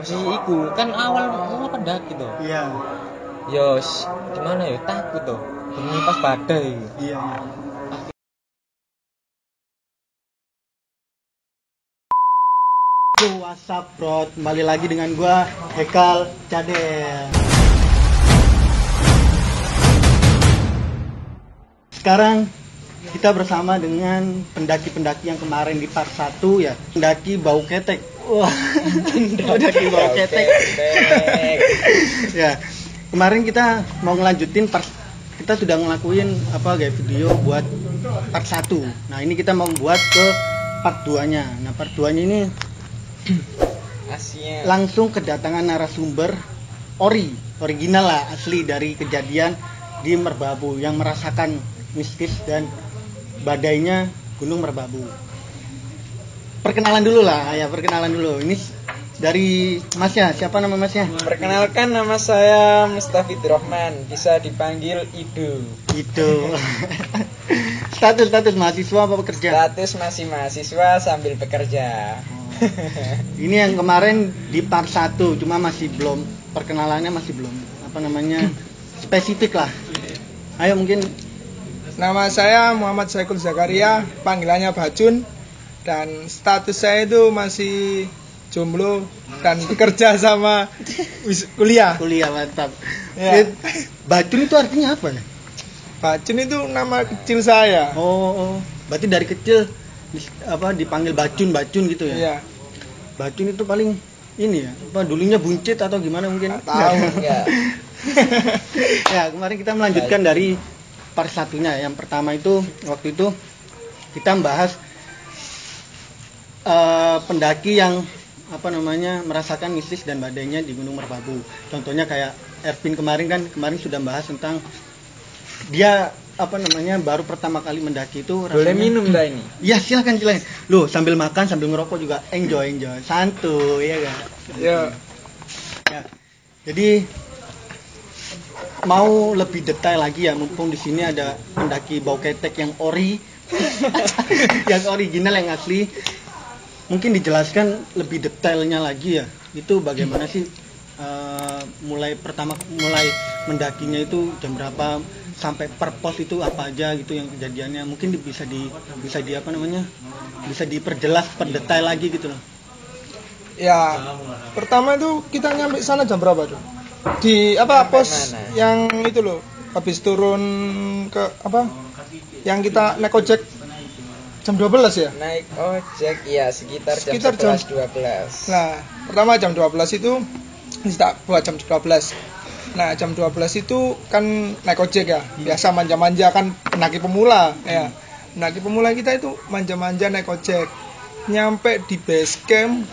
Masih iku kan awal mau pendaki tuh. Iya. Yos, gimana ya takut tuh. Bengi pas badai. Iya. What's up bro, kembali lagi dengan gua Hekal Cadel. Sekarang kita bersama dengan pendaki-pendaki yang kemarin di part 1 ya, pendaki bau ketek. Wah, pendaki bau ketek. Ya, kemarin kita mau ngelanjutin part, kita sudah ngelakuin video buat part 1. Nah, ini kita mau buat ke part 2-nya. Nah, part 2-nya ini Asyik. langsung kedatangan narasumber original lah, asli dari kejadian di Merbabu yang merasakan mistis dan badainya Gunung Merbabu. Perkenalan dulu. Ini dari Masnya, siapa nama Masnya? Perkenalkan, nama saya Mustafidur Rahman, bisa dipanggil Idu. Gitu. status mahasiswa apa pekerja? Status masih mahasiswa sambil bekerja. Ini yang kemarin di part 1, cuma masih belum, perkenalannya masih belum spesifik lah. Ayo, mungkin. Nama saya Muhammad Saikul Zakaria, panggilannya Bacun, dan status saya itu masih jomblo dan bekerja sama kuliah. Mantap. Ya. Bacun itu artinya apa ya? Bacun itu nama kecil saya. Oh, berarti dari kecil dipanggil bacun gitu ya? Iya. Bacun itu paling ini ya, dulunya buncit atau gimana mungkin? Tahu enggak. Ya, kemarin kita melanjutkan dari part 1-nya. Yang pertama itu, waktu itu kita membahas pendaki yang merasakan mistis dan badainya di Gunung Merbabu. Contohnya kayak Ervin kemarin sudah bahas tentang dia baru pertama kali mendaki itu rasanya. Boleh minum dah ini? Iya, silakan. Loh, sambil makan sambil ngerokok juga enjoy. Santuy ya kan? Ya. Ya. Jadi mau lebih detail lagi ya, mumpung di sini ada pendaki bau ketek yang yang original, yang asli. Mungkin dijelaskan lebih detailnya lagi ya. Itu bagaimana sih mulai mendakinya itu jam berapa, sampai per pos itu apa aja gitu yang kejadiannya. Mungkin bisa diperjelas per detail lagi gitu loh. Ya, pertama itu kita nyampe sana jam berapa tuh? Di pos mana? Yang itu loh, habis turun ke yang kita naik ojek jam 12 ya? Naik ojek ya sekitar jam 12. Nah, pertama jam 12 itu kita buat jam 12. Nah, jam 12 itu kan naik ojek ya. Biasa manja-manja kan pendaki pemula ya. Pendaki pemula kita itu manja-manja naik ojek. Nyampe di base camp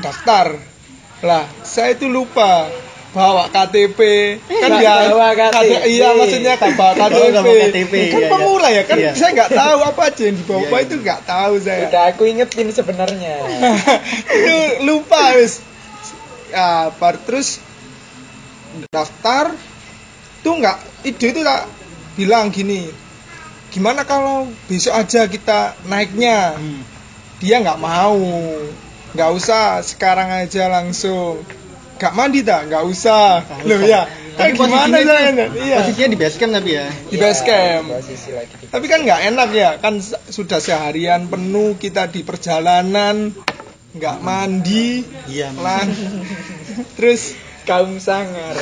daftar. Lah, saya itu lupa bawa KTP. Kan bawa KTP. Iya, maksudnya kan bawa KTP. Kan iya, pemula ya, kan iya. Saya nggak tahu apa aja yang dibawa itu nggak tahu saya. Udah aku ingetin sebenarnya. Itu lupa wis. Ya, terus daftar tuh ide itu tak bilang gini, gimana kalau besok aja kita naiknya? Dia nggak mau, nggak usah sekarang aja langsung. Nggak mandi tak? Nggak usah. Loh ya, tapi gimana posisinya iya. Posisinya di base camp tapi ya. Di base camp. Lagi. Tapi kan nggak enak ya, kan sudah seharian penuh kita di perjalanan, nggak mandi, Iya. terus Kaum sangar.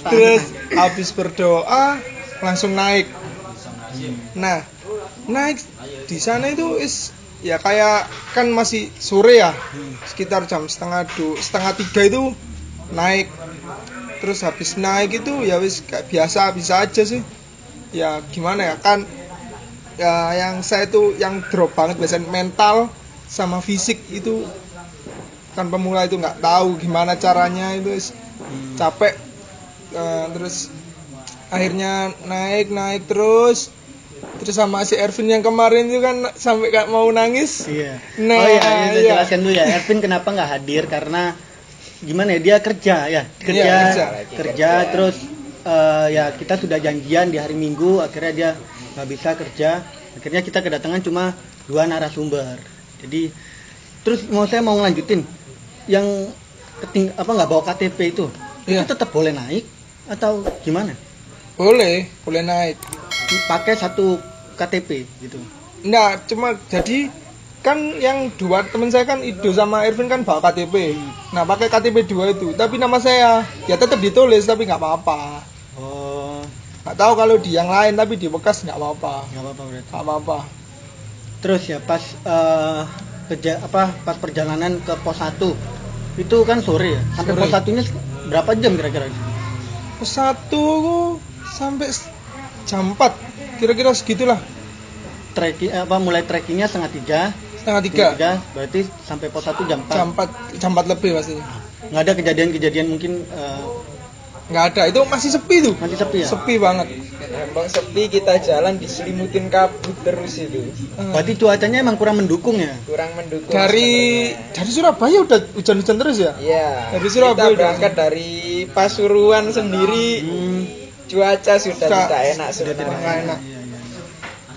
terus habis berdoa langsung naik. Nah, naik di sana itu ya kayak kan masih sore ya, sekitar jam setengah 3 itu naik. Terus habis naik itu ya wis kayak biasa aja sih. Ya gimana ya, kan ya yang saya itu yang drop banget biasanya mental sama fisik itu. Kan pemula itu nggak tahu gimana caranya, itu capek. Terus akhirnya naik terus sama si Ervin yang kemarin itu kan sampai gak mau nangis. Iya. Nah, Saya jelaskan dulu ya, Ervin kenapa nggak hadir, karena gimana ya, dia kerja terus ya kita sudah janjian di hari Minggu, akhirnya dia nggak bisa kerja, akhirnya kita kedatangan cuma 2 narasumber. Jadi terus saya mau ngelanjutin yang nggak bawa KTP itu Iya. itu tetap boleh naik atau gimana? Boleh naik. Pakai satu KTP gitu. Nah, cuma jadi kan yang dua teman saya kan Ido sama Ervin kan bawa KTP. Nah, pakai KTP 2 itu. Tapi nama saya ya tetap ditulis tapi nggak apa-apa. Oh, Nggak tahu kalau di yang lain tapi di bekas nggak apa-apa. nggak apa-apa berarti. Nggak apa-apa. Terus ya pas pas perjalanan ke pos 1 itu kan sore ya. Sampai Sore. pos 1-nya berapa jam kira-kira? Pos 1 sampai jam 4. Kira-kira segitulah. Mulai trekkingnya setengah 3. Setengah 3. Berarti sampai pos 1 jam 4. Jam 4 lebih pastinya. Nggak ada kejadian-kejadian mungkin Nggak ada. Itu masih sepi tuh. masih sepi ya? Sepi banget. Emang sepi, kita jalan diselimutin kabut terus itu. Berarti cuacanya emang kurang mendukung ya? Kurang mendukung. Dari Surabaya udah hujan-hujan terus ya? Iya. Dari Surabaya Kita berangkat dari Pasuruan sendiri. Cuaca sudah tidak enak sebenarnya. Nggak enak. Iya.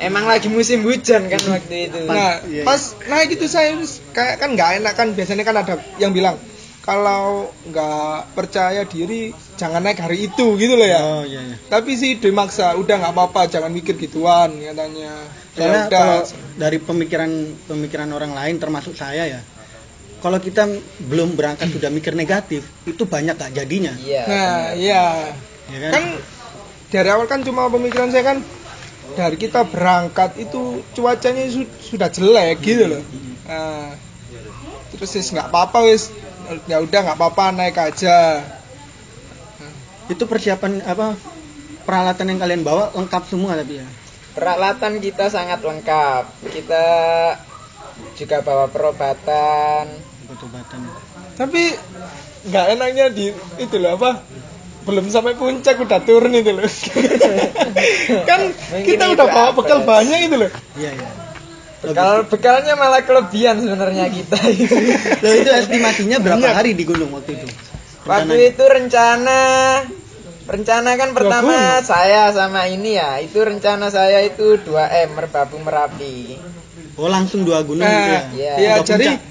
Emang lagi musim hujan kan waktu itu. Nah, Iya. pas naik itu saya kayak kan nggak enak kan, biasanya kan ada yang bilang kalau nggak percaya diri jangan naik hari itu gitu loh ya. Oh iya. Tapi sih dia maksa, udah nggak apa-apa, jangan mikir gituan katanya. Soalnya Ya udah. kalau dari pemikiran orang lain termasuk saya ya, kalau kita belum berangkat sudah mikir negatif, itu banyak gak jadinya. Iya. Nah, iya. Ya kan? Kan dari awal kan cuma pemikiran saya kan dari kita berangkat itu cuacanya sudah jelek gitu loh. Nah, terus wis nggak apa-apa wis, ya udah nggak apa-apa naik aja. Itu persiapan peralatan yang kalian bawa lengkap semua tapi ya. Peralatan kita sangat lengkap. Kita juga bawa perobatan. Obat-obatan. Tapi nggak enaknya di itu loh apa? Belum sampai puncak udah turun itu loh. Kan Mungkin kita itu udah bawa apa, bekal ya? banyak itu loh. Iya. Bekalnya malah kelebihan sebenarnya kita. Loh, itu estimasinya berapa Banyak. hari di gunung waktu itu? Waktu itu rencana kan pertama gunung. saya sama ini ya, itu rencana saya itu 2M Merbabu Merapi. Oh, langsung 2 gunung gitu ya. Iya. Ya, Udah jadi puncak.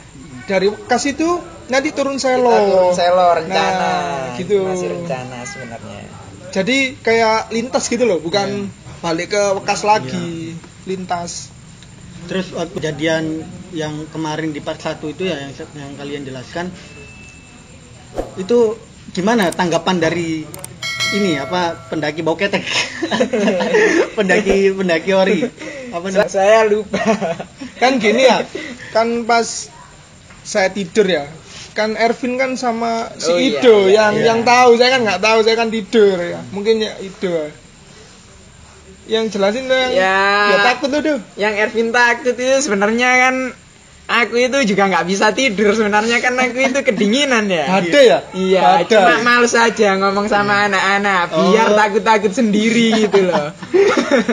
dari Bekas itu nanti turun Kita Selo. turun Selo rencana. Nah, gitu. Masih rencana sebenarnya. Jadi kayak lintas gitu loh, bukan balik ke Bekas lagi. Lintas. Terus kejadian yang kemarin di part 1 itu ya yang kalian jelaskan, itu gimana tanggapan dari ini pendaki bau ketek? pendaki ori. Saya lupa. Kan gini ya, kan pas saya tidur ya, kan Ervin kan sama si Oh, iya, Ido iya, yang tahu, saya kan nggak tahu, saya kan tidur ya, mungkin ya Ido yang jelasin tuh yang Ya. takut tuh. Yang Ervin takut itu sebenarnya kan aku itu juga nggak bisa tidur sebenarnya kan aku itu kedinginan ya. Ada ya? Iya, Ada. cuma males aja ngomong sama anak-anak biar Oh. takut-takut sendiri gitu loh.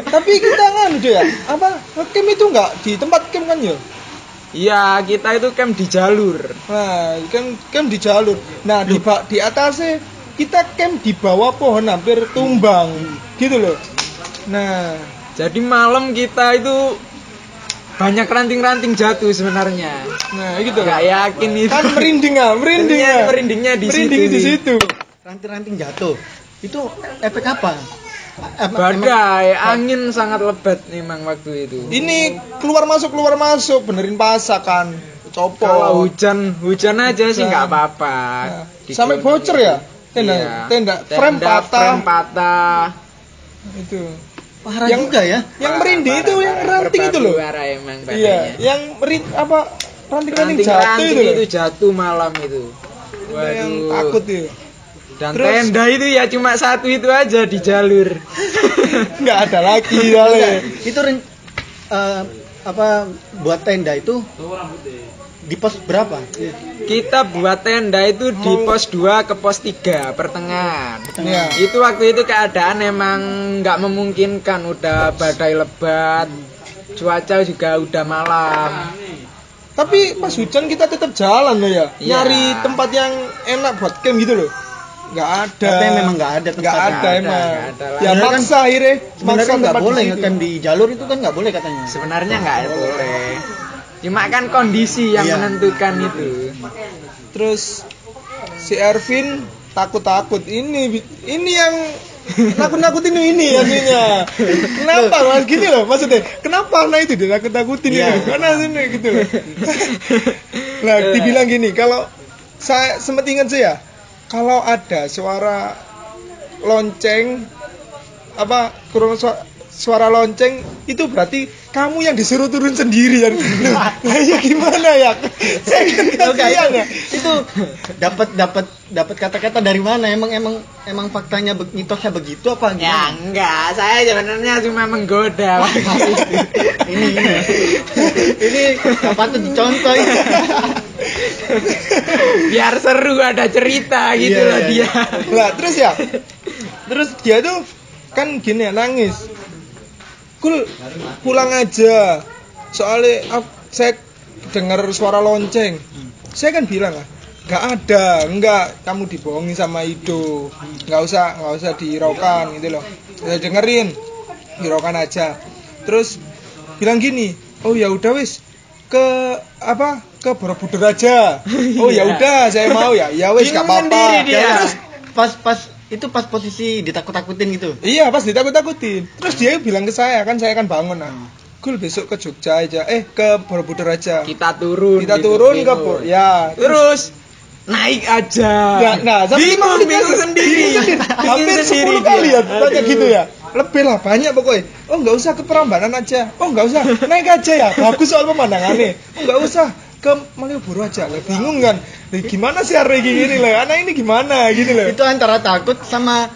Tapi kita kan udah ya, camp itu nggak di tempat camp kan ya? Iya, kita itu camp di jalur. Nah, camp di jalur. Nah, di atasnya kita camp di bawah pohon hampir tumbang, gitu loh. Nah, Jadi malam kita itu banyak ranting-ranting jatuh sebenarnya. gitu. Nggak yakin itu. Kan merinding ya. Merindingnya di Merinding situ. di situ. Ranting-ranting jatuh. Itu efek apa? Badai, angin sangat lebat memang waktu itu. Ini keluar masuk, benerin pasakan, copot. Kalau hujan aja sih nggak apa-apa. Nah, sampai bocor ya? Tenda, frame patah. Itu. Parah Yang- juga ya. Yang merinding itu yang ranting itu loh. Parah emang Iya, badainya. yang ranting-ranting jatuh Ranting-ranting itu loh. itu jatuh malam itu. Yang Waduh. takut itu. Dan Terus- tenda itu ya cuma satu itu aja di jalur. Nggak ada lagi kali. Itu buat tenda itu di pos berapa? Kita buat tenda itu di pos 2 ke pos 3 pertengahan. Iya. Itu waktu itu keadaan emang nggak memungkinkan, udah badai lebat, cuaca juga udah malam. Tapi pas hujan kita tetap jalan loh ya. Iya. Nyari tempat yang enak buat camp gitu loh. Nggak ada. Katanya memang nggak ada Nggak tempatnya. ada emang. nggak ada lah. Ya Sebenarnya maksa akhirnya. Sebenarnya kan nggak tempat boleh di situ. ngecamp di jalur itu kan nggak boleh katanya. Sebenarnya nggak boleh. Cuma kan kondisi yang Iya. menentukan itu. Terus si Ervin takut ini yang nakut-nakutin ini aslinya. Kenapa mas gini loh maksudnya? Kenapa anak itu ditakut-takutin Iya. gitu? Karena sini gitu loh. Nah dibilang gini, kalau saya sempat ingat sih ya, kalau ada suara lonceng kurang suara lonceng itu berarti kamu yang disuruh turun sendiri kan. Lah ya gimana ya? Saya kan kasihan ya. Itu dapat kata-kata dari mana? Emang faktanya mitosnya begitu apa Ya gimana? enggak, saya sebenarnya cuma menggoda. Ini apa tuh dicontoh? Biar seru ada cerita gitu Iya, loh iya, dia. Lah terus dia tuh kan gini ya, nangis. Kul pulang aja. Soalnya saya dengar suara lonceng. Saya kan bilang enggak kamu dibohongi sama Ido. Enggak usah dihiraukan gitu loh. Saya dengerin, hiraukan aja. Terus bilang gini, "Oh ya udah wis ke Borobudur aja." "Oh ya udah, saya mau ya." "Ya wis enggak Bingung apa-apa." sendiri dia. Terus pas posisi ditakut-takutin gitu. iya, pas ditakut-takutin. Terus dia bilang ke saya kan bangun Gul besok ke Jogja aja. Ke Borobudur aja. Kita turun. Kita gitu, turun bingung. Terus naik aja. sampai bingung sendiri. Hampir 10 kali ya tanya gitu ya. Lebih lah, banyak pokoknya. "Oh enggak usah ke Prambanan aja." "Oh enggak usah, naik aja ya. Bagus soal pemandangannya." "Oh enggak usah, ke Malioboro aja." Lah bingung kan. Gimana sih hari gini lah. Anak ini gimana gitu loh. Itu antara takut sama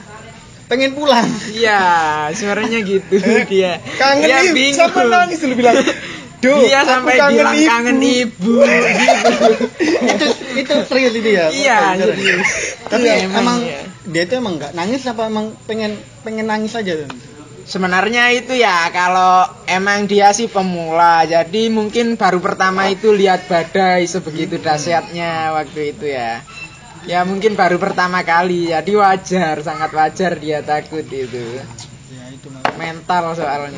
pengen pulang. Iya, suaranya gitu dia. Kangen Dia ibu, bingung. sampai nangis dulu bilang. Duh, Dia aku sampai bilang kangen ibu gitu. itu serius itu ya. Iya, Beneran. serius. Tapi Iya, emang iya. dia itu emang nggak nangis apa emang pengen nangis aja? Sebenarnya itu ya kalau emang dia sih pemula, jadi mungkin baru pertama itu lihat badai sebegitu dahsyatnya waktu itu ya. Ya mungkin baru pertama kali, jadi wajar, sangat wajar dia takut itu. Ya itu Mental soalnya.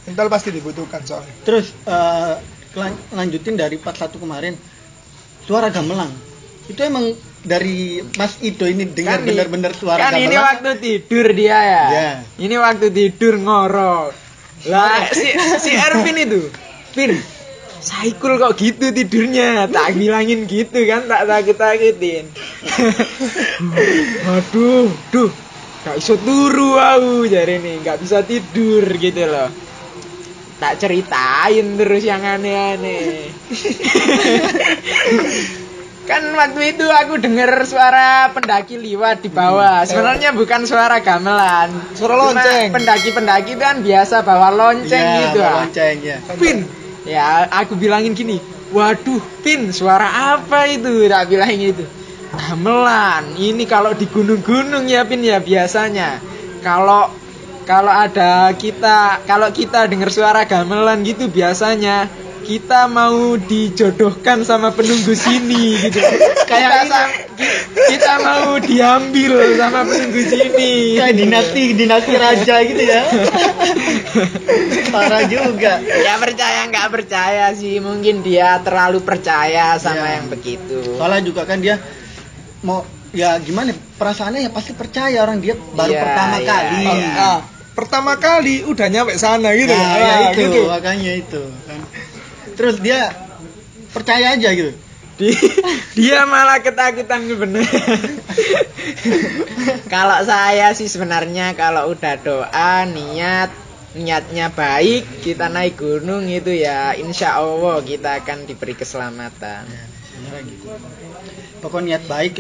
Mental pasti dibutuhkan soalnya. Terus lanjutin dari part 1 kemarin, suara gamelan. Itu emang dari Mas Ido ini dengar Kan benar-benar suara kan gamelan. ini waktu tidur dia ya. Ya. Ini waktu tidur ngorok. Lah si Ervin itu, Vin, Saikul kok gitu tidurnya, tak bilangin gitu kan, tak takut-takutin. Waduh, gak iso turu aku jari nih, gak bisa tidur gitu loh. Tak ceritain terus yang aneh-aneh. Kan waktu itu aku dengar suara pendaki liwat di bawah. Sebenarnya bukan suara gamelan, Suara cuma lonceng. pendaki-pendaki kan biasa bawa lonceng gitu. Bawa lonceng ya. Pin, ya aku bilangin gini, waduh Pin, suara apa itu? Tak bilangin itu, gamelan. Ini kalau di gunung-gunung ya Pin ya biasanya. Kalau kita dengar suara gamelan gitu biasanya kita mau dijodohkan sama penunggu sini gitu. Kayak kita mau diambil sama penunggu sini. Kayak dinasti raja gitu ya. Parah juga. Ya percaya nggak percaya sih, mungkin dia terlalu percaya sama Ya. yang begitu. Soalnya juga kan dia mau ya gimana perasaannya ya pasti percaya orang dia baru Iya, pertama iya, kali. iya. Pertama kali udah nyampe sana gitu. Nah, ya itu gitu. makanya itu kan. Terus dia percaya aja gitu. Dia malah ketakutan bener. Kalau saya sih sebenarnya kalau udah doa niatnya baik, kita naik gunung itu ya insya Allah kita akan diberi keselamatan. Ya, sebenarnya gitu. Pokoknya niat baik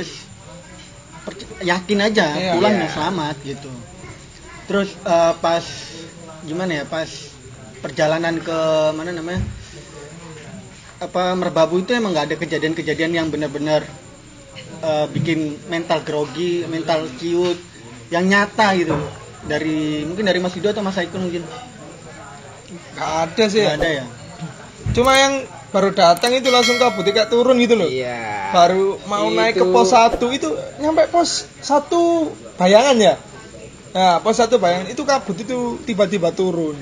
yakin aja Iya. pulangnya Iya. selamat gitu. Terus pas gimana ya pas perjalanan ke mana namanya Merbabu itu emang nggak ada kejadian-kejadian yang benar-benar bikin mental grogi, mental ciut yang nyata gitu mungkin dari Mas Ido atau Mas Saikul mungkin Gak ada sih. nggak ada ya. Cuma yang baru datang itu langsung kabut kayak turun gitu loh. Iya. Baru mau naik ke Itu- pos 1 itu nyampe pos 1 Bayangan ya. Nah, pos 1 Bayangan itu kabut itu tiba-tiba turun.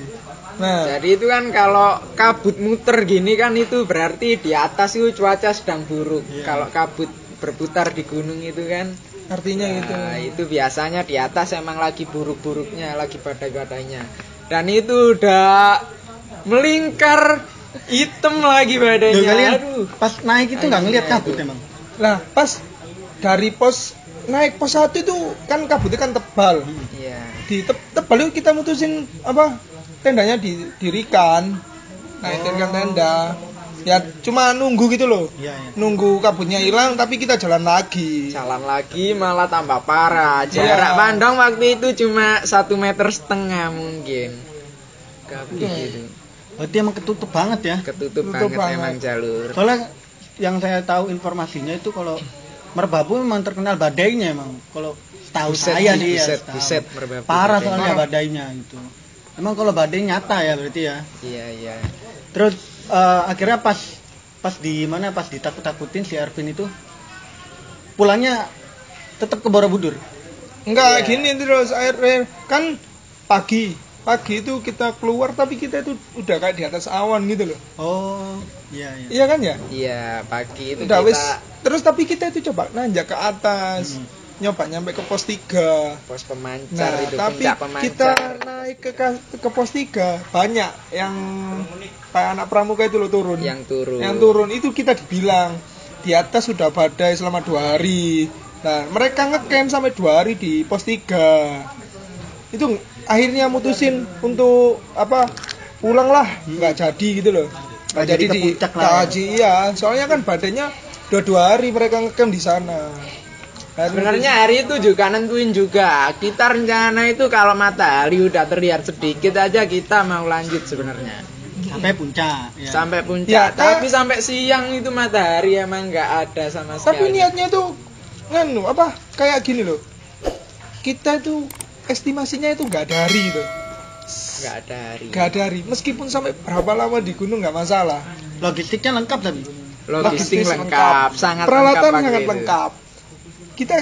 Nah, Jadi itu kan kalau kabut muter gini kan itu berarti di atas itu cuaca sedang buruk. Iya. Kalau kabut berputar di gunung itu kan artinya gitu. itu biasanya di atas emang lagi buruk-buruknya, lagi badai-badainya. Dan itu udah melingkar hitam lagi Loh, badainya. kalian Aduh. pas naik itu nggak ngeliat Akhirnya kabut itu. emang. Nah, pas dari pos naik pos 1 itu kan kabutnya kan tebal. Iya. Di tebal itu kita mutusin apa? Tendanya didirikan. Naikkan tenda. Ya cuma nunggu gitu loh. Iya, iya. Nunggu kabutnya hilang tapi kita jalan lagi. Jalan lagi malah tambah parah. Jarak Iya. pandang waktu itu cuma 1,5 meter mungkin. Kabut Iya. gitu. Berarti emang ketutup banget ya. Ketutup Ketutup banget banget. emang jalur. Soalnya yang saya tahu informasinya itu kalau Merbabu memang terkenal badainya emang. Kalau tahu Buset, saya nih ya. buset, setahu. buset, Merbabu Parah badai. soalnya Parah. badainya itu. Emang kalau badai nyata ya berarti ya. Iya, iya. Terus akhirnya pas di mana pas ditakut-takutin si Ervin itu pulangnya tetap ke Borobudur. Enggak Iya. gini terus air kan pagi itu kita keluar tapi kita itu udah kayak di atas awan gitu loh. Oh, iya iya. Iya kan ya? Iya, pagi itu Udah kita wis terus tapi kita itu coba nanjak ke atas. Nyoba nyampe ke pos 3. pos pemancar Nah, itu tapi puncak pemancar. kita naik ke pos 3 banyak yang kayak anak pramuka itu loh turun. Yang turun. Yang turun itu kita dibilang di atas sudah badai selama 2 hari. Nah, mereka ngecamp sampai 2 hari di pos 3. Itu akhirnya mutusin untuk apa? Pulang lah, nggak jadi gitu loh. Nggak jadi ke puncak lah ya. nggak jadi, iya, soalnya kan badannya udah 2 hari mereka ngecamp di sana. Dan Sebenarnya hari itu juga nentuin juga. Kita rencana itu kalau matahari udah terlihat sedikit aja kita mau lanjut sebenarnya. Sampai puncak ya. Sampai puncak. Ya, Tapi sampai siang itu matahari emang nggak ada sama sekali. tapi niatnya tuh nganu apa kayak gini loh, kita tuh estimasinya itu nggak ada hari tuh, nggak ada hari. nggak ada hari meskipun sampai berapa lama di gunung nggak masalah. Logistiknya lengkap tapi. Logistik Logistik lengkap, sangat peralatan lengkap sangat waktu itu. lengkap. Kita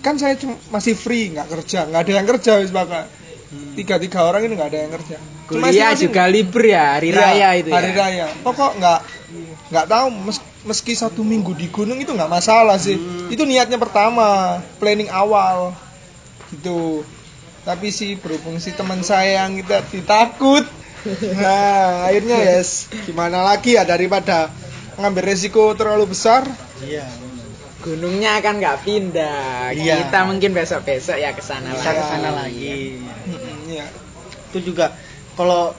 kan saya masih free, nggak kerja, nggak ada yang kerja wis bakal. 3 orang ini nggak ada yang kerja. Cuma Kuliah masing-masing- juga libur ya, hari Iya, raya itu hari ya. raya. Pokok nggak tahu meski 1 minggu di gunung itu nggak masalah sih. Itu niatnya pertama, planning awal gitu. Tapi sih berhubung si teman saya yang kita ditakut. Nah, akhirnya yes, gimana lagi ya daripada ngambil resiko terlalu besar. Iya. Gunungnya kan nggak pindah. Iya. Kita mungkin besok-besok ya ke sana Bisa ke sana lagi. lagi. Iya. Itu juga kalau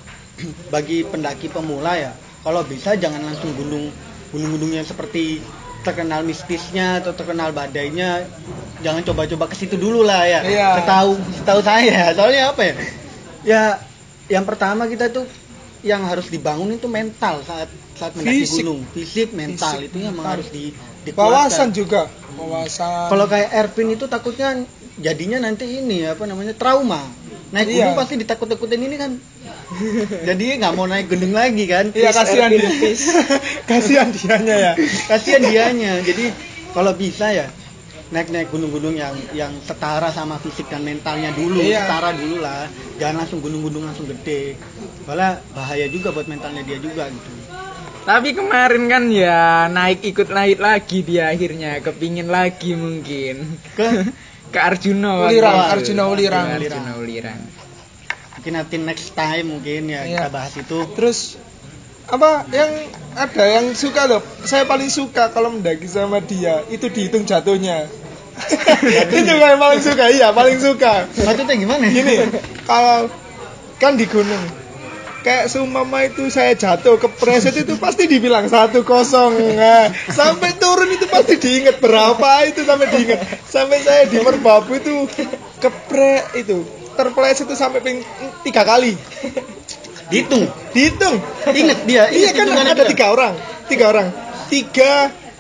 bagi pendaki pemula ya, kalau bisa jangan langsung gunung-gunung yang seperti terkenal mistisnya atau terkenal badainya, jangan coba-coba ke situ dulu lah ya. Iya. Setahu saya, soalnya apa ya? Ya, yang pertama kita tuh yang harus dibangun itu mental saat mendaki Fisik. gunung, fisik, mental Fisik, itu yang mental. harus dikuatkan. Wawasan juga, wawasan. Kalau kayak Ervin itu takutnya jadinya nanti ini apa namanya trauma. Naik Iya. gunung pasti ditakut-takutin ini kan. Jadi nggak mau naik gunung lagi kan. Iya, Please, kasihan Ervin, dia. please. Kasihan dianya ya. Kasihan dianya. Jadi kalau bisa ya naik gunung-gunung yang setara sama fisik dan mentalnya dulu, Iya. setara dulu lah. Jangan langsung gunung-gunung langsung gede. Soalnya bahaya juga buat mentalnya dia juga gitu. Tapi kemarin kan ya ikut naik lagi dia akhirnya kepingin lagi mungkin ke Arjuna waktu Ulirang, itu. Arjuna Ulirang. Ke Arjuna Ulirang. Mungkin nanti next time mungkin ya Iya. kita bahas itu. Terus apa yang ada yang suka loh, saya paling suka kalau mendaki sama dia itu dihitung jatuhnya. Itu yang paling suka, iya paling suka. Maksudnya gimana? Gini, kalau kan di gunung kayak seumpama itu saya jatuh kepreset itu pasti dibilang 1-0. Nah, sampai turun itu pasti diingat berapa itu sampai diingat. Sampai saya di Merbabu itu terpleset itu sampai 3 kali. Dihitung. Ingat dia. Iya kan hitungannya ada dia. 3 orang.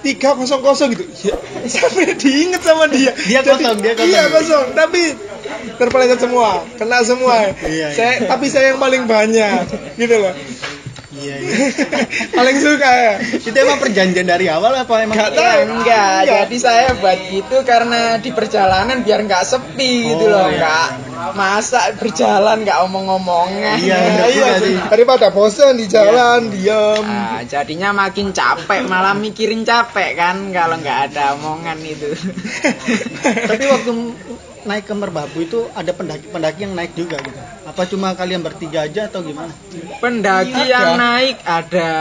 3-0 gitu. Ya, sampai diinget sama dia. Dia kosong. Iya kosong, tapi terpeleset semua, kena semua. Iya, Tapi saya yang paling banyak, gitu loh. Iya, iya. Paling suka ya. Itu emang perjanjian dari awal apa emang? Nggak Ya, tahu. enggak. Enggak. Jadi saya buat gitu karena di perjalanan biar nggak sepi gitu Oh, loh, iya. nggak masa berjalan nggak omong-omongan. Iya, bener Nah, iya juga sih. sih. Daripada bosan di jalan, diam. Ah, jadinya makin capek, malah mikirin capek kan kalau nggak ada omongan itu. Tapi waktu naik ke Merbabu itu ada pendaki-pendaki yang naik juga gitu. Apa cuma kalian bertiga aja atau gimana? Pendaki Ada. yang naik ada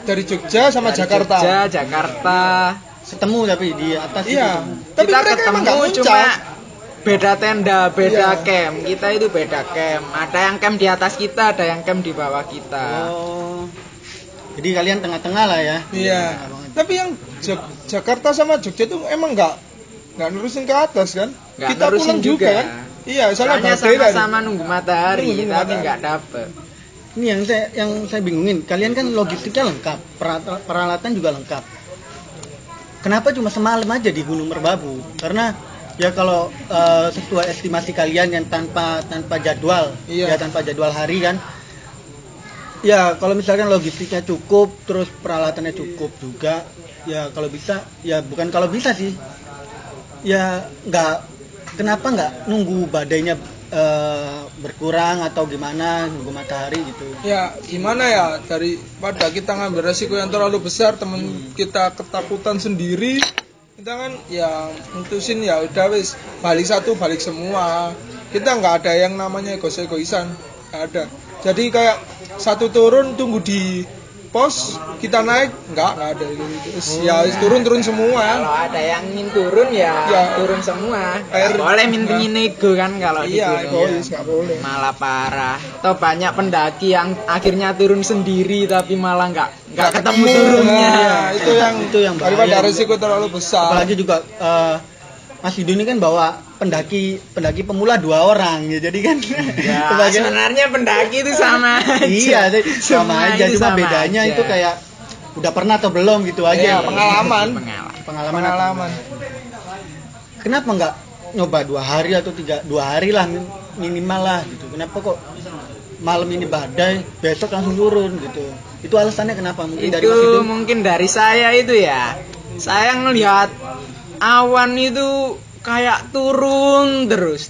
Dari Jogja sama dari Jakarta. Jogja, Jakarta. Ketemu tapi di atas itu Iya. ketemu. Tapi Kita mereka emang nggak ketemu muncak. cuma beda tenda, beda Iya. camp. Kita itu beda camp. Ada yang camp di atas kita, ada yang camp di bawah kita. Oh. Jadi kalian tengah-tengah lah ya. Iya. Tengah banget. Tapi yang Jakarta sama Jogja tuh emang nggak nerusin ke atas kan? Nggak Kita nerusin pulang juga kan? Iya, soalnya Soalnya badai sama-sama nunggu matahari, Nunggu tapi matahari. nggak dapet. Ini yang saya bingungin. Kalian kan logistiknya lengkap, peralatan juga lengkap. Kenapa cuma semalam aja di Gunung Merbabu? Karena ya kalau sesuai estimasi kalian yang tanpa jadwal, Iya. ya tanpa jadwal hari kan. Ya kalau misalkan logistiknya cukup, terus peralatannya cukup juga, ya kalau bisa, ya bukan kalau bisa sih, ya kenapa nggak nunggu badainya berkurang atau gimana, nunggu matahari gitu. Ya gimana ya, daripada kita ngambil resiko yang terlalu besar, temen kita ketakutan sendiri, kita kan ya mutusin ya udah wis balik satu balik semua. Kita nggak ada yang namanya egoisan, nggak ada. Jadi kayak satu turun tunggu di pos, kita naik nggak ada itu. Terus ya turun semua. Kalau ada yang ingin turun ya, Ya. turun semua. Air- Nggak boleh minta nego kan kalau di Iya, gunung. egois nggak boleh. Malah parah. Atau banyak pendaki yang akhirnya turun sendiri tapi malah nggak ketemu turunnya. Nah, itu yang daripada bahaya. resiko terlalu besar. Apalagi juga Mas Yudo ini kan bawa pendaki pemula 2 orang ya, jadi kan Ya, sebagai- sebenarnya pendaki itu sama aja. iya sama Semua aja, itu cuma sama bedanya aja. itu kayak udah pernah atau belum gitu aja. Iya, pengalaman. Pengalaman. Kenapa nggak nyoba 2 hari atau 2 hari lah minimal lah gitu? Kenapa kok malam ini badai, besok langsung turun gitu? Itu alasannya kenapa? Mungkin dari Mas Itu Yudo. mungkin dari saya itu ya. Saya ngelihat awan itu kayak turun terus,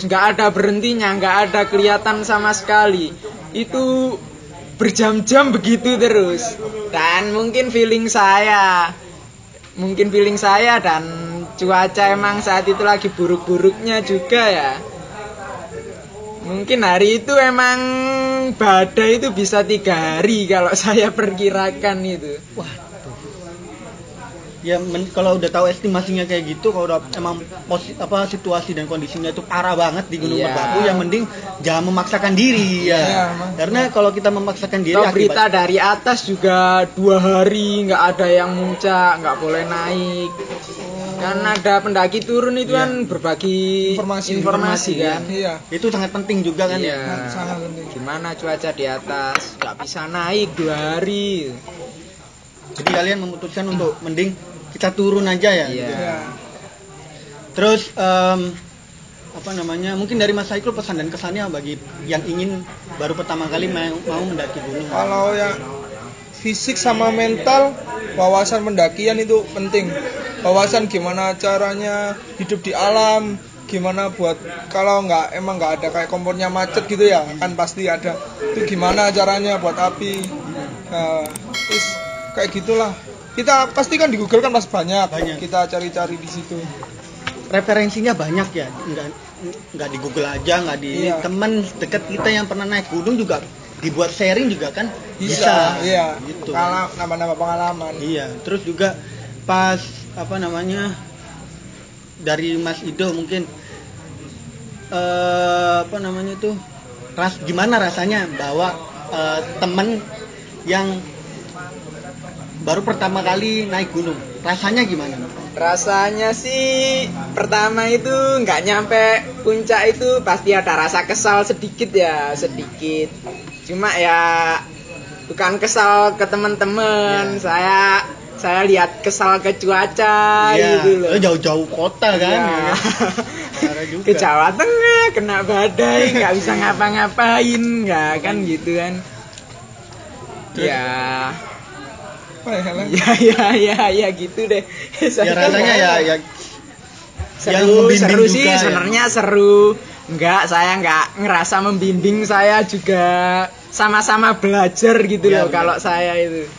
nggak ada berhentinya, nggak ada kelihatan sama sekali. Itu berjam-jam begitu terus. Dan mungkin feeling saya dan cuaca emang saat itu lagi buruk-buruknya juga ya. Mungkin hari itu emang badai itu bisa 3 hari kalau saya perkirakan itu. Waduh. Ya kalau udah tahu estimasinya kayak gitu, kalau udah emang situasi dan kondisinya itu parah banget di Gunung Iya. Merbabu, yang mending jangan memaksakan diri ya. Iya, Karena kalau kita memaksakan diri Atau berita akibat dari atas juga 2 hari nggak ada yang muncak, nggak boleh naik. Kan ada pendaki turun itu Iya. kan berbagi informasi kan. Iya. itu sangat penting juga kan Iya. ya. Sangat penting. Gimana cuaca di atas? Nggak bisa naik 2 hari. Jadi kalian memutuskan untuk mending kita turun aja ya. Iya. gitu. Iya. Terus mungkin dari Mas Saikul pesan dan kesannya bagi yang ingin baru pertama kali mau mendaki gunung. Kalau yang fisik sama mental, wawasan pendakian itu penting. Wawasan gimana caranya hidup di alam, gimana buat kalau emang nggak ada kayak kompornya macet gitu ya, kan pasti ada. Itu gimana caranya buat api. Nah, terus kayak gitulah. Kita pasti kan di Google kan pasti banyak. Kita cari-cari di situ. Referensinya banyak ya, nggak di Google aja, nggak di Iya. teman dekat kita yang pernah naik gunung juga dibuat sharing juga kan Bisa, iya. gitu. Nambah-nambah pengalaman. Iya, terus juga pas dari Mas Ido mungkin gimana rasanya bawa temen yang baru pertama kali naik gunung, rasanya gimana? Rasanya sih pertama itu nggak nyampe puncak itu pasti ada rasa kesal sedikit ya, sedikit. Cuma ya bukan kesal ke teman-teman, saya lihat kesal ke cuaca gitu loh. Jauh-jauh kota kan. Iya. Parah juga. Ke Jawa Tengah kena badai, nggak bisa ngapa-ngapain, nggak kan gitu kan. Ya. Apa ya, Helen? Ya gitu deh. Ya rasanya ya yang seru membimbing sih juga ya. sebenarnya seru. Enggak, saya enggak ngerasa membimbing, saya juga sama-sama belajar gitu Ya, loh benar. kalau saya itu.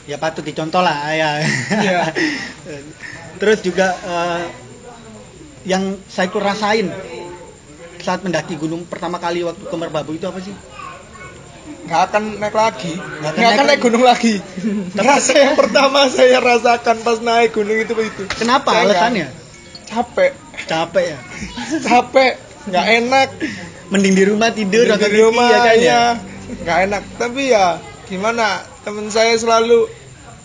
ya patut dicontoh lah ya. Iya. Terus juga yang saya rasain saat mendaki gunung pertama kali waktu ke Merbabu itu apa sih? Nggak akan naik lagi, Nggak nggak akan naik lagi. gunung lagi. Rasa yang pertama saya rasakan pas naik gunung itu. Kenapa Saya alasannya? Capek, Capek ya. capek, nggak enak. Mending di rumah tidur atau Di rumah ya kan ya. ya, nggak enak. Tapi ya gimana? Temen saya selalu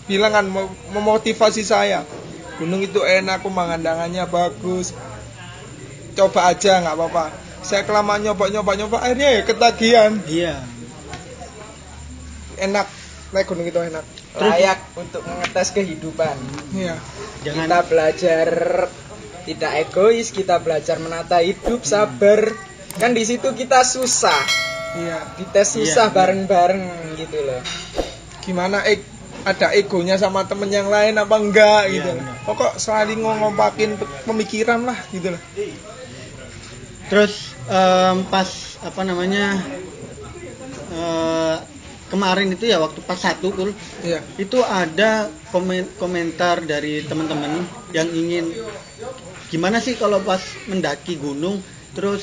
bilang kan memotivasi saya. Gunung itu enak, pemandangannya bagus. Coba aja nggak apa-apa. Saya kelamaan nyoba, akhirnya ya ketagihan. Iya. Enak, naik gunung itu enak. Layak untuk mengetes kehidupan. Iya. Jangan Kita belajar tidak egois, kita belajar menata hidup, sabar. Kan di situ kita susah, Iya. dites susah Iya. bareng-bareng gitu loh. Gimana ada egonya sama temen yang lain apa enggak Iya, gitu. benar. Pokok saling ngompakin pemikiran lah gitu loh. Terus pas apa namanya kemarin itu ya waktu pas 1 Kul, Iya. itu ada komentar dari teman-teman yang ingin gimana sih kalau pas mendaki gunung terus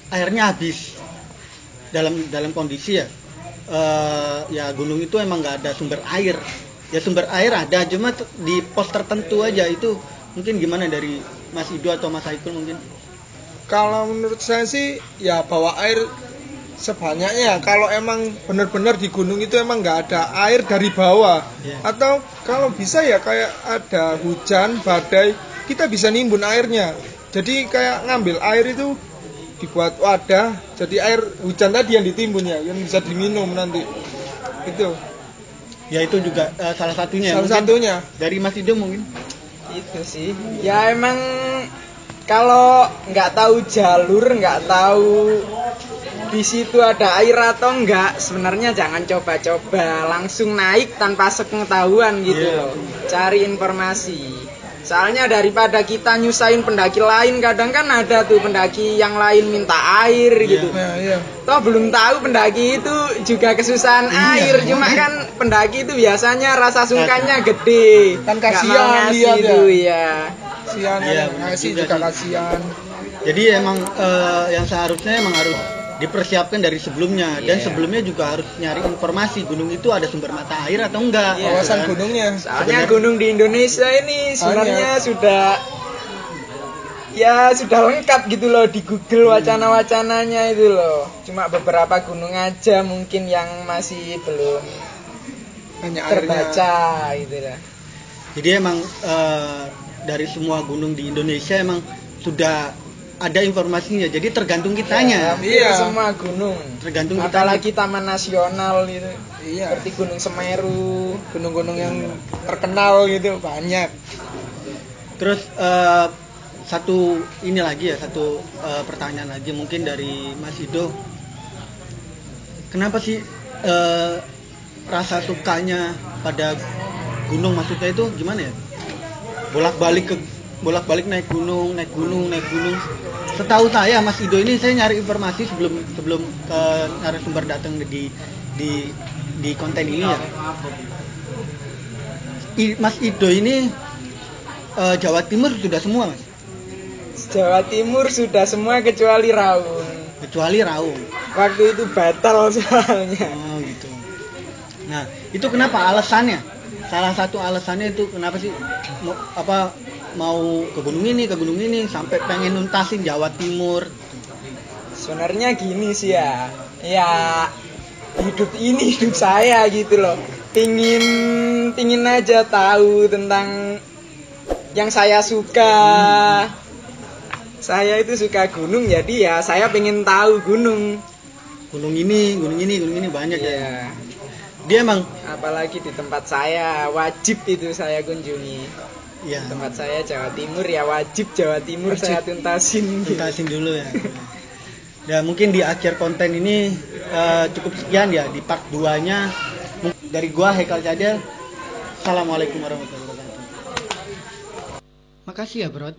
airnya habis dalam kondisi ya ya gunung itu emang nggak ada sumber air, ya sumber air ada cuma di pos tertentu aja. Itu mungkin gimana dari Mas Ido atau Mas Haikul mungkin? Kalau menurut saya sih ya bawa air sebanyaknya. Kalau emang benar-benar di gunung itu emang nggak ada air dari bawah, Iya. atau kalau bisa ya kayak ada hujan badai kita bisa nimbun airnya. Jadi kayak ngambil air itu dibuat wadah, jadi air hujan tadi yang ditimbun ya, yang bisa diminum nanti. Itu Ya itu juga salah satunya. salah Mungkin satunya. dari Mas Ido mungkin. Itu sih. Ya emang kalau nggak tahu jalur, nggak tahu di situ ada air atau enggak, sebenarnya jangan coba-coba langsung naik tanpa sepengetahuan gitu Iya. loh. Cari informasi. Soalnya daripada kita nyusahin pendaki lain, kadang kan ada tuh pendaki yang lain minta air gitu. Nah, iya. Toh belum tahu pendaki itu juga kesusahan air, cuma kan pendaki itu biasanya rasa sungkannya gede. Kan Nggak kasihan mau ngasih lihat itu, ya. ya. Kasihan Iya, kan, benar ngasih juga juga sih. kasihan. Jadi emang yang seharusnya emang harus dipersiapkan dari sebelumnya dan Iya. sebelumnya juga harus nyari informasi gunung itu ada sumber mata air atau enggak. Iya. Kawasan Kan? gunungnya. Soalnya Sebenarnya- gunung di Indonesia ini sebenarnya sudah lengkap gitu loh di Google wacana-wacananya itu loh. Cuma beberapa gunung aja mungkin yang masih belum Hanya airnya. terbaca gitu lah. Jadi emang dari semua gunung di Indonesia emang sudah ada informasinya. Jadi tergantung kitanya. Hampir Iya. semua gunung. Tergantung kitanya. Apalagi taman nasional gitu. Iya. Seperti Gunung Semeru. Gunung-gunung yang terkenal gitu banyak. Terus satu pertanyaan lagi mungkin dari Mas Ido. Kenapa sih rasa sukanya pada gunung, maksudnya itu gimana ya? Bolak-balik naik gunung. Setahu saya Mas Ido ini, saya nyari informasi sebelum narasumber datang di konten ini ya. Mas Ido ini Jawa Timur sudah semua, Mas. Jawa Timur sudah semua kecuali Raung. Kecuali Raung. Waktu itu batal soalnya. Oh gitu. Nah, itu kenapa alasannya? Salah satu alasannya itu kenapa sih mau ke gunung ini sampai pengen nuntasin Jawa Timur. Sebenarnya gini sih ya. Ya hidup saya gitu loh. Pingin aja tahu tentang yang saya suka. Saya itu suka gunung, jadi ya saya pengen tahu gunung. Gunung ini banyak ya. Ya, Dia emang apalagi di tempat saya wajib itu saya kunjungi. ya Tempat saya Jawa Timur ya wajib Jawa Timur Wajib. saya tuntasin. Gitu. tuntasin dulu ya. Ya mungkin di akhir konten ini cukup sekian ya di part 2-nya. Dari gua Haikal Cadel. Assalamualaikum warahmatullahi wabarakatuh. Makasih ya, Bro.